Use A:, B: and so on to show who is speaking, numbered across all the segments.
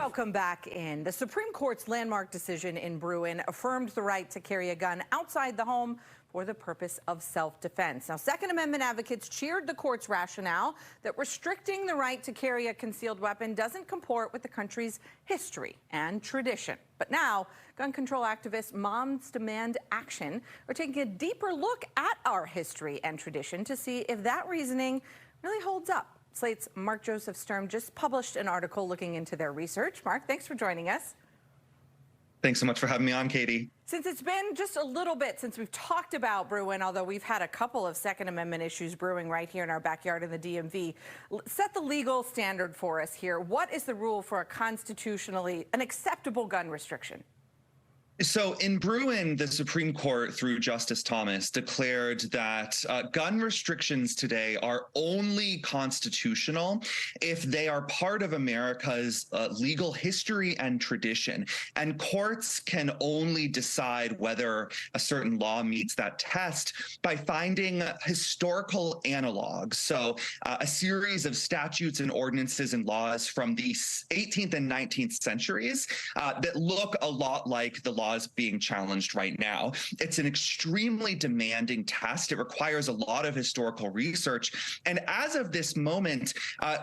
A: Welcome back in. The Supreme Court's landmark decision in Bruen affirmed the right to carry a gun outside the home for the purpose of self-defense. Now, Second Amendment advocates cheered the court's rationale that restricting the right to carry a concealed weapon doesn't comport with the country's history and tradition. But now, gun control activists Moms Demand Action are taking a deeper look at our history and tradition to see if that reasoning really holds up. Slate's Mark Joseph Sturm just published an article looking into their research. Mark, thanks for joining us.
B: Thanks so much for having me on, Katie.
A: Since it's been just a little bit since we've talked about Bruen, although we've had a couple of Second Amendment issues brewing right here in our backyard in the DMV, set the legal standard for us here. What is the rule for a constitutionally acceptable gun restriction?
B: So in Bruen, the Supreme Court, through Justice Thomas, declared that gun restrictions today are only constitutional if they are part of America's legal history and tradition. And courts can only decide whether a certain law meets that test by finding historical analogs. So a series of statutes and ordinances and laws from the 18th and 19th centuries that look a lot like the laws being challenged right now. It's an extremely demanding test. It requires a lot of historical research. And as of this moment,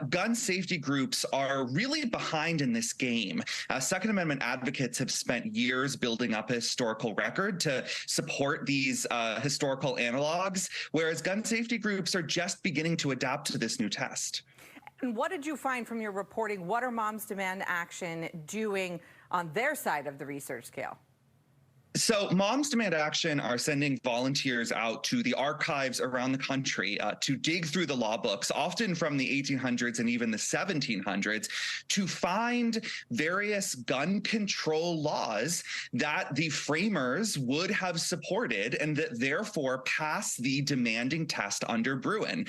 B: gun safety groups are really behind in this game. Second Amendment advocates have spent years building up a historical record to support these historical analogs, whereas gun safety groups are just beginning to adapt to this new test.
A: And what did you find from your reporting? What are Moms Demand Action doing on their side of the research scale?
B: So Moms Demand Action are sending volunteers out to the archives around the country to dig through the law books, often from the 1800s and even the 1700s, to find various gun control laws that the framers would have supported and that therefore pass the demanding test under Bruen.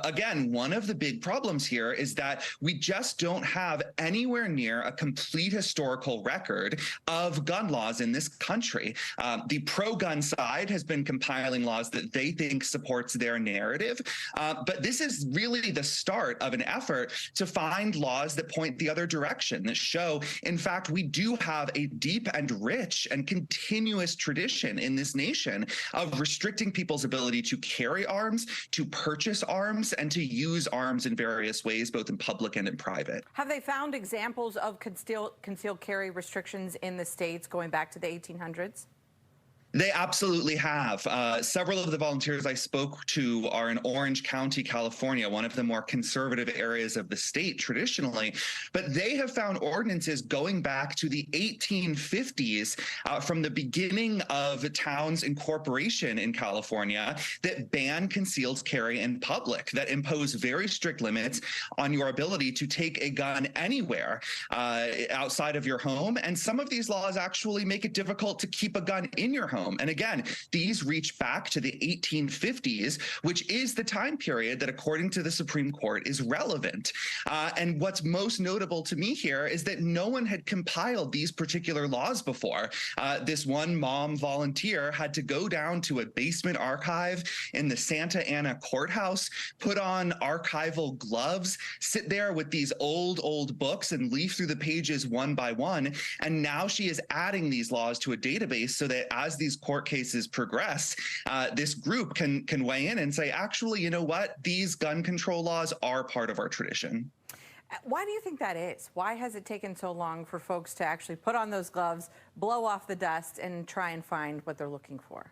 B: Again, one of the big problems here is that we just don't have anywhere near a complete historical record of gun laws in this country. The pro-gun side has been compiling laws that they think supports their narrative, but this is really the start of an effort to find laws that point the other direction, that show, in fact, we do have a deep and rich and continuous tradition in this nation of restricting people's ability to carry arms, to purchase arms, and to use arms in various ways, both in public and in private.
A: Have they found examples of concealed carry restrictions in the states going back to the 1800s?
B: They absolutely have. Several of the volunteers I spoke to are in Orange County, California, one of the more conservative areas of the state traditionally, but they have found ordinances going back to the 1850s from the beginning of towns incorporation in California that ban concealed carry in public, that impose very strict limits on your ability to take a gun anywhere outside of your home. And some of these laws actually make it difficult to keep a gun in your home. And again, these reach back to the 1850s, which is the time period that, according to the Supreme Court, is relevant. And what's most notable to me here is that no one had compiled these particular laws before. This one mom volunteer had to go down to a basement archive in the Santa Ana courthouse, put on archival gloves, sit there with these old books and leaf through the pages one by one. And now she is adding these laws to a database so that as these court cases progress, this group can weigh in and say, actually, you know what? These gun control laws are part of our tradition.
A: Why do you think that is? Why has it taken so long for folks to actually put on those gloves, blow off the dust, and try and find what they're looking for?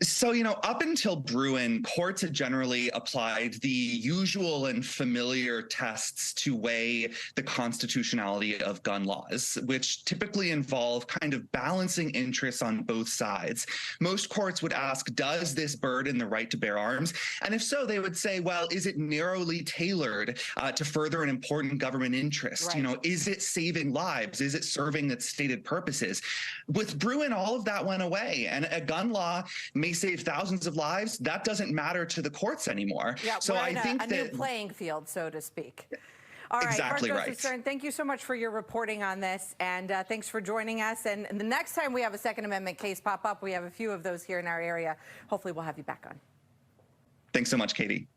B: So, up until Bruen, courts had generally applied the usual and familiar tests to weigh the constitutionality of gun laws, which typically involve kind of balancing interests on both sides. Most courts would ask, does this burden the right to bear arms? And if so, they would say, well, is it narrowly tailored to further an important government interest?
A: Right.
B: Is it saving lives? Is it serving its stated purposes? With Bruen, all of that went away, and a gun law may save thousands of lives. That doesn't matter to the courts anymore.
A: Yeah,
B: so I think
A: a new playing field, so to speak. All right,
B: exactly
A: Mark
B: right.
A: Stern, thank you so much for your reporting on this, and thanks for joining us. And the next time we have a Second Amendment case pop up, we have a few of those here in our area. Hopefully we'll have you back on.
B: Thanks so much, Katie.